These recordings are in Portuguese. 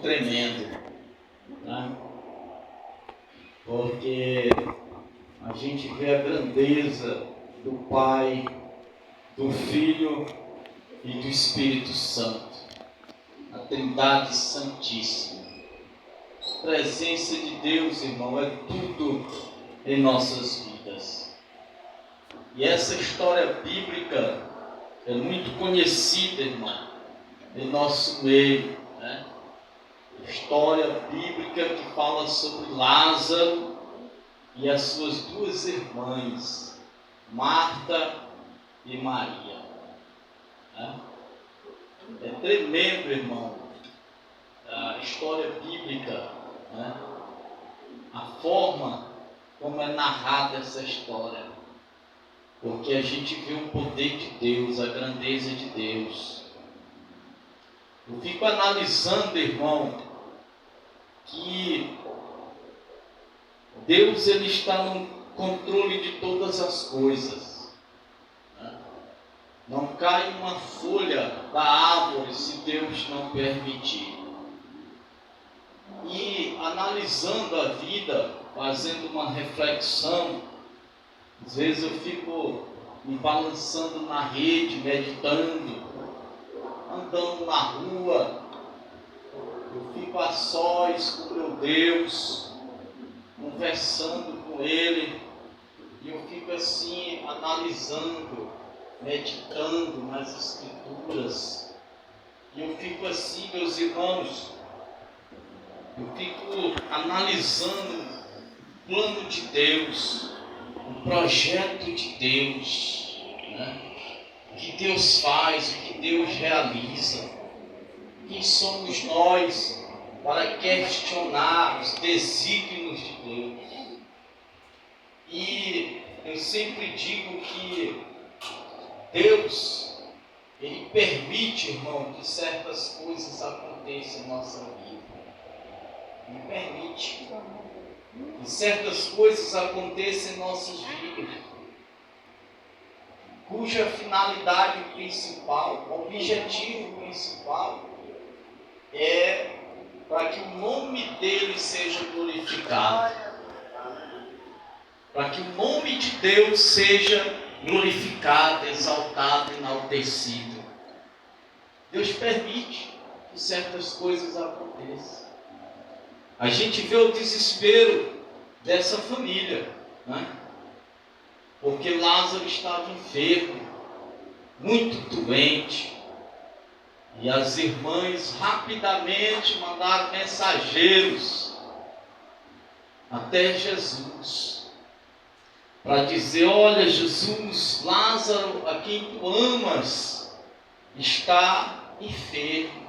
tremendo, né? Porque a gente vê a grandeza do Pai, do Filho e do Espírito Santo, a Trindade Santíssima. A presença de Deus, irmão, é tudo em nossas vidas. E essa história bíblica é muito conhecida, irmão, em nosso meio, né? História bíblica que fala sobre Lázaro e as suas duas irmãs, Marta e Maria, né? É tremendo, irmão, a história bíblica, né? A forma como é narrada essa história, porque a gente vê o poder de Deus, a grandeza de Deus. Eu fico analisando, irmão, que Deus ele está no controle de todas as coisas, né? Não cai uma folha da árvore se Deus não permitir. E analisando a vida, fazendo uma reflexão, às vezes eu fico me balançando na rede, meditando, andando na rua, eu fico a sós com meu Deus, conversando com Ele, e eu fico assim, analisando, meditando nas Escrituras, e eu fico assim, meus irmãos, eu fico analisando o plano de Deus, o projeto de Deus, né? O que Deus faz, o que Deus realiza. Quem somos nós para questionar os desígnios de Deus? E eu sempre digo que Deus, Ele permite, irmão, que certas coisas aconteçam em nossa vida. Ele permite que certas coisas aconteçam em nossas vidas, cuja finalidade principal, objetivo principal, é para que o nome dele seja glorificado, para que o nome de Deus seja glorificado, exaltado, enaltecido. Deus permite que certas coisas aconteçam. A gente vê o desespero dessa família, né? Porque Lázaro estava enfermo, muito doente, e as irmãs rapidamente mandaram mensageiros até Jesus, para dizer: olha, Jesus, Lázaro, a quem tu amas, está enfermo.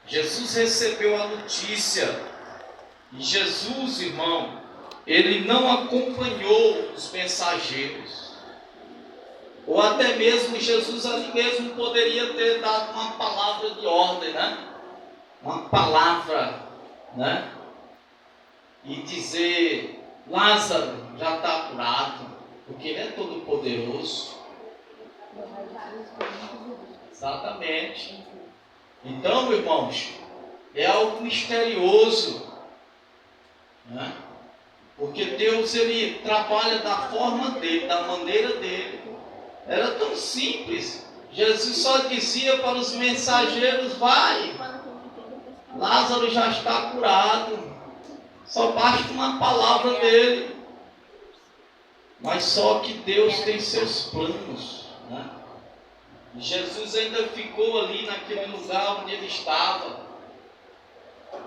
Jesus recebeu a notícia, e Jesus, irmão, ele não acompanhou os mensageiros, ou até mesmo Jesus ali mesmo poderia ter dado uma palavra de ordem, né? Uma palavra, né? E dizer: Lázaro já está curado, porque ele é todo poderoso. Exatamente. Então, irmãos, é algo misterioso, né? Porque Deus, ele trabalha da forma dele, da maneira dele. Era tão simples. Jesus só dizia para os mensageiros: vai, Lázaro já está curado. Só basta uma palavra dele. Mas só que Deus tem seus planos, né? Jesus ainda ficou ali naquele lugar onde ele estava.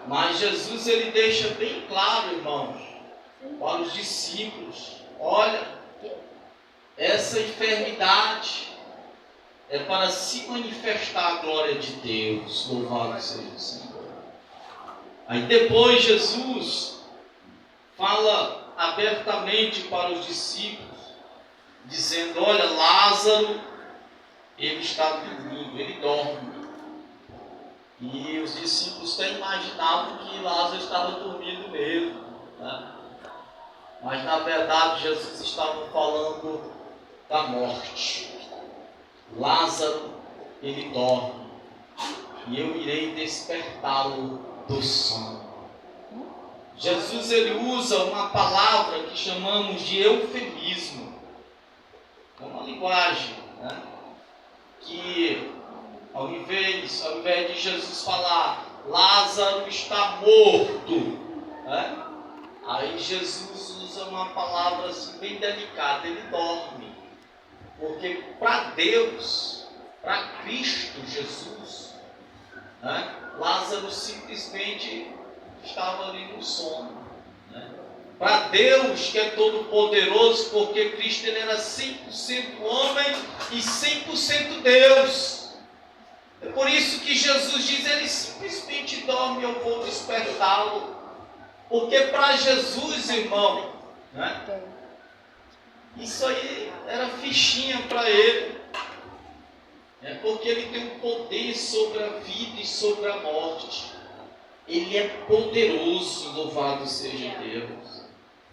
Mas Jesus, ele deixa bem claro, irmãos, para os discípulos: olha, essa enfermidade é para se manifestar a glória de Deus. Louvado seja o Senhor. Aí depois Jesus fala abertamente para os discípulos, dizendo: olha, Lázaro, ele está dormindo, ele dorme. E os discípulos até imaginavam que Lázaro estava dormindo mesmo, né? Mas na verdade Jesus estava falando da morte. Lázaro, ele dorme. e eu irei despertá-lo do sono. Jesus, ele usa uma palavra que chamamos de eufemismo. É uma linguagem, né? Que ao invés de Jesus falar Lázaro está morto, né? Aí Jesus usa uma palavra assim, bem delicada, ele dorme. Porque para Deus, para Cristo Jesus, né? Lázaro simplesmente estava ali no sono, né? Para Deus, que é todo poderoso, porque Cristo ele era 100% homem e 100% Deus. É por isso que Jesus diz, ele simplesmente dorme, eu vou despertá-lo. Porque para Jesus, irmão, né? Isso aí era fichinha para ele. É porque ele tem um poder sobre a vida e sobre a morte. Ele é poderoso, louvado seja Deus.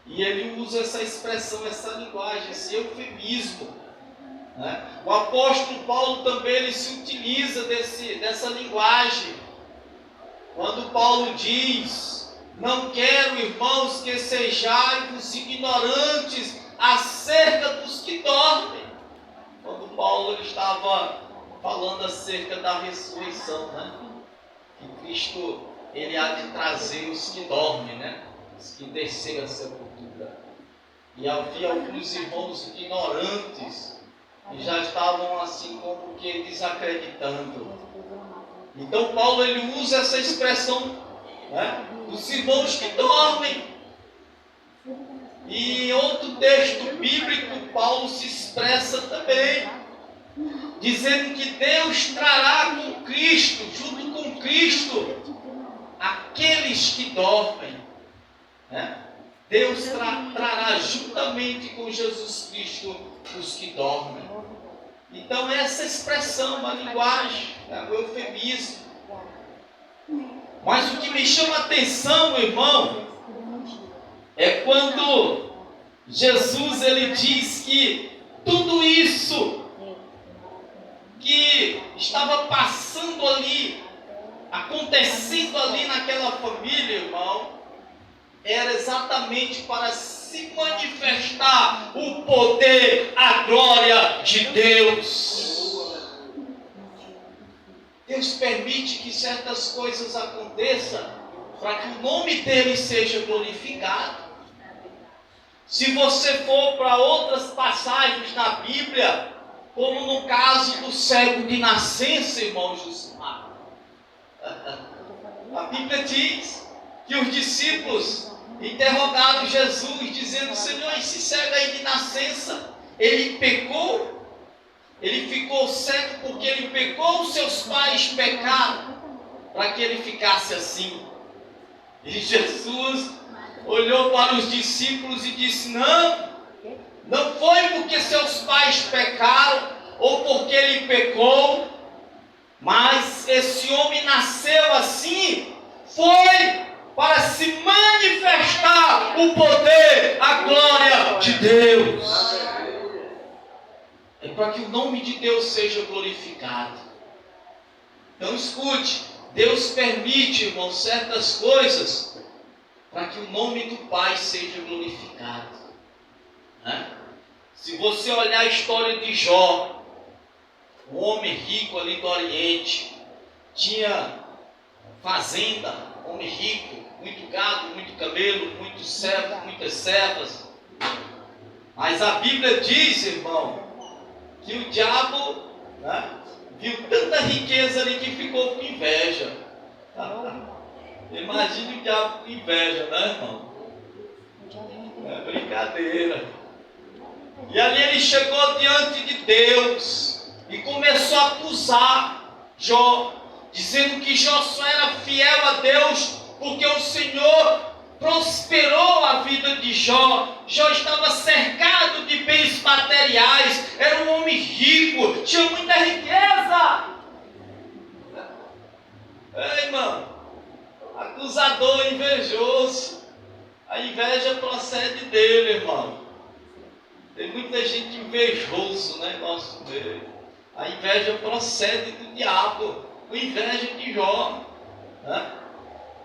E ele usa essa expressão, essa linguagem, esse eufemismo, né? O apóstolo Paulo também ele se utiliza dessa linguagem. Quando Paulo diz, não quero, irmãos, que sejais ignorantes acerca dos que dormem. Quando Paulo ele estava falando acerca da ressurreição, né? Que Cristo ele há de trazer os que dormem, né? Os que desceram a sepultura. E havia alguns irmãos ignorantes que já estavam assim como que desacreditando. Então Paulo ele usa essa expressão, né? Os irmãos que dormem. E em outro texto bíblico Paulo se expressa também, dizendo que Deus trará com Cristo, junto com Cristo, aqueles que dormem, né? Deus trará juntamente com Jesus Cristo os que dormem. Então essa expressão, a linguagem, o eufemismo. Mas o que me chama a atenção, irmão, é quando Jesus ele diz que tudo isso que estava passando ali, acontecendo ali naquela família, irmão, era exatamente para se manifestar o poder, a glória de Deus. Deus permite que certas coisas aconteçam para que o nome dele seja glorificado. Se você for para outras passagens na Bíblia, como no caso do cego de nascença, irmão Josimar, a Bíblia diz que os discípulos interrogaram Jesus, dizendo, Senhor, esse cego aí de nascença, ele pecou? Ele ficou cego porque ele pecou, os seus pais pecaram, para que ele ficasse assim. E Jesus olhou para os discípulos e disse, não foi porque seus pais pecaram, ou porque ele pecou, mas esse homem nasceu assim, foi para se manifestar o poder, a glória de Deus. É para que o nome de Deus seja glorificado. Então escute, Deus permite, irmão, certas coisas para que o nome do Pai seja glorificado, né? Se você olhar a história de Jó, um homem rico ali do Oriente, tinha fazenda, homem rico, muito gado, muito camelo, muitos servos, muitas servas. Mas a Bíblia diz, irmão, que o diabo, né, viu tanta riqueza ali que ficou com inveja. Imagine o diabo com inveja, né, irmão? É brincadeira. E ali ele chegou diante de Deus e começou a acusar Jó, dizendo que Jó só era fiel a Deus porque o Senhor prosperou a vida de Jó. Jó estava cercado de bens materiais, era um homem rico, tinha muita riqueza. Ei, irmão, acusador invejoso. A inveja procede dele, irmão. Tem muita gente invejosa no negócio dele. A inveja procede do diabo. com inveja de Jó. Né?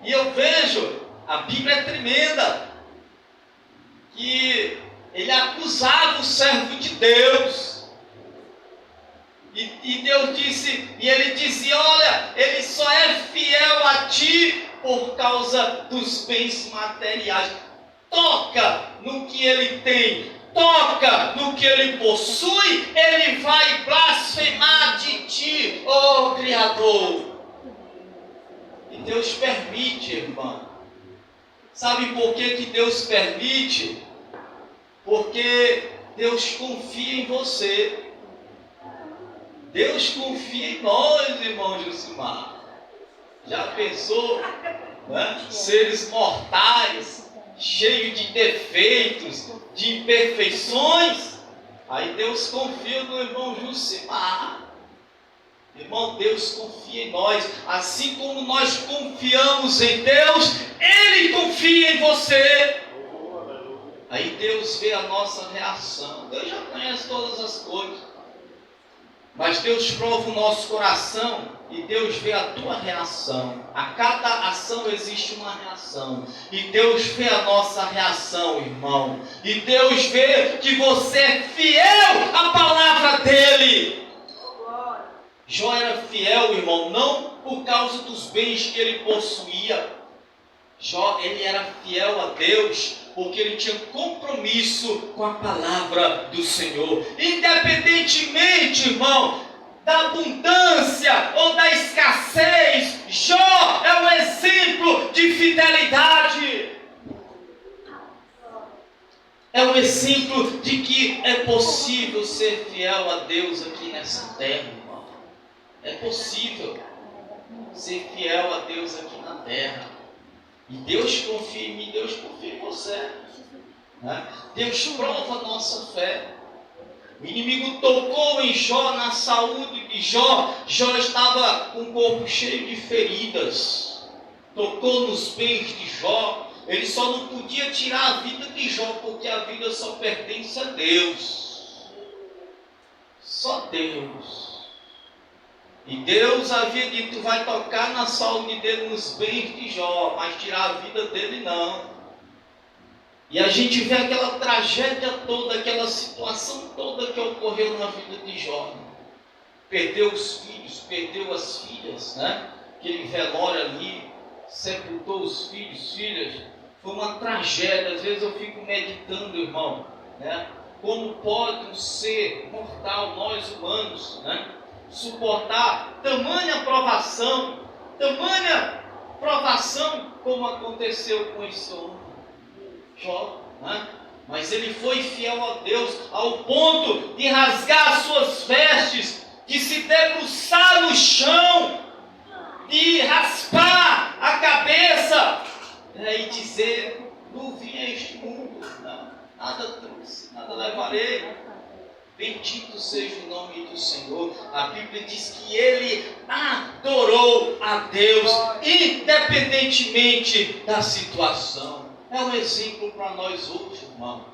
E eu vejo, a Bíblia é tremenda, que ele acusava o servo de Deus. E Deus disse, e ele dizia, olha, ele só é fiel a ti por causa dos bens materiais. Toca no que ele tem, toca no que ele possui, ele vai blasfemar de ti, ó Criador. E Deus permite, irmão. Sabe por que Deus permite? Porque Deus confia em você. Deus confia em nós, irmão Josimar. Já pensou, né? Seres mortais, cheios de defeitos, de imperfeições? Aí Deus confia no irmão Josimar. Irmão, Deus confia em nós. Assim como nós confiamos em Deus, Ele confia em você. Aí Deus vê a nossa reação. Deus já conhece todas as coisas. Mas Deus prova o nosso coração e Deus vê a tua reação. A cada ação existe uma reação. E Deus vê a nossa reação, irmão. E Deus vê que você é fiel à palavra dEle. Jó era fiel, irmão, não por causa dos bens que ele possuía. Jó, ele era fiel a Deus porque ele tinha compromisso com a palavra do Senhor. Independentemente, irmão, da abundância ou da escassez, Jó é um exemplo de fidelidade. É um exemplo de que é possível ser fiel a Deus aqui nessa terra, irmão. É possível ser fiel a Deus aqui na terra. E Deus confia em mim, Deus confia em você. Né? Deus prova a nossa fé. O inimigo tocou em Jó, na saúde de Jó. Jó estava com o corpo cheio de feridas. Tocou nos bens de Jó. Ele só não podia tirar a vida de Jó, porque a vida só pertence a Deus. Só Deus. E Deus havia dito, vai tocar na saúde dele, nos bens de Jó, mas tirar a vida dele não. E a gente vê aquela tragédia toda, aquela situação toda que ocorreu na vida de Jó. Perdeu os filhos, perdeu as filhas, né? Aquele velório ali, sepultou os filhos, filhas. Foi uma tragédia. Às vezes eu fico meditando, irmão, né? Como pode um ser mortal, nós humanos, né? Suportar tamanha provação como aconteceu com esse homem, Jó, né? Mas ele foi fiel a Deus ao ponto de rasgar suas vestes, de se debruçar no chão, de raspar a cabeça, né? E dizer, não vim a este mundo, não, nada trouxe, nada levarei. Bendito seja o nome do Senhor. A Bíblia diz que ele adorou a Deus, independentemente da situação. É um exemplo para nós hoje, irmão.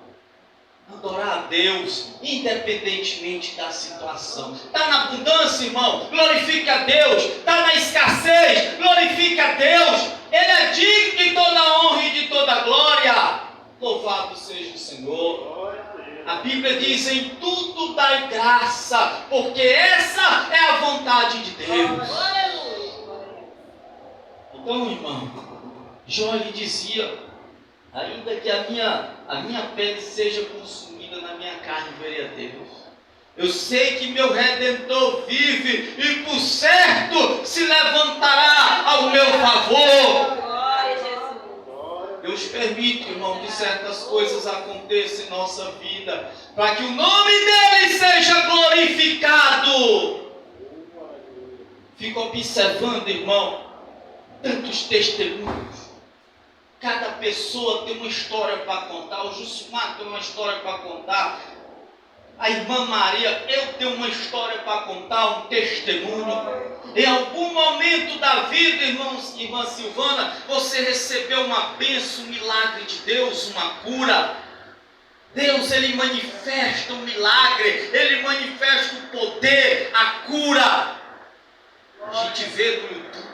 Adorar a Deus, independentemente da situação. Está na abundância, irmão? Glorifica a Deus. Está na escassez? Glorifica a Deus. Ele é digno de toda honra e de toda glória. Louvado seja o Senhor. A Bíblia diz, em tudo dai graça, porque essa é a vontade de Deus. Então, irmão, Jó lhe dizia, ainda que a minha pele seja consumida, na minha carne verei a Deus. Eu sei que meu Redentor vive e por certo se levantará ao meu favor. Deus permite, irmão, que certas coisas aconteçam em nossa vida, para que o nome dele seja glorificado. Fico observando, irmão, tantos testemunhos. Cada pessoa tem uma história para contar. O Josimar tem uma história para contar. A irmã Maria, eu tenho uma história para contar, um testemunho. Em algum momento da vida, irmã Silvana, você recebeu uma bênção, um milagre de Deus, uma cura. Deus, ele manifesta o milagre, ele manifesta o poder, a cura. A gente vê no YouTube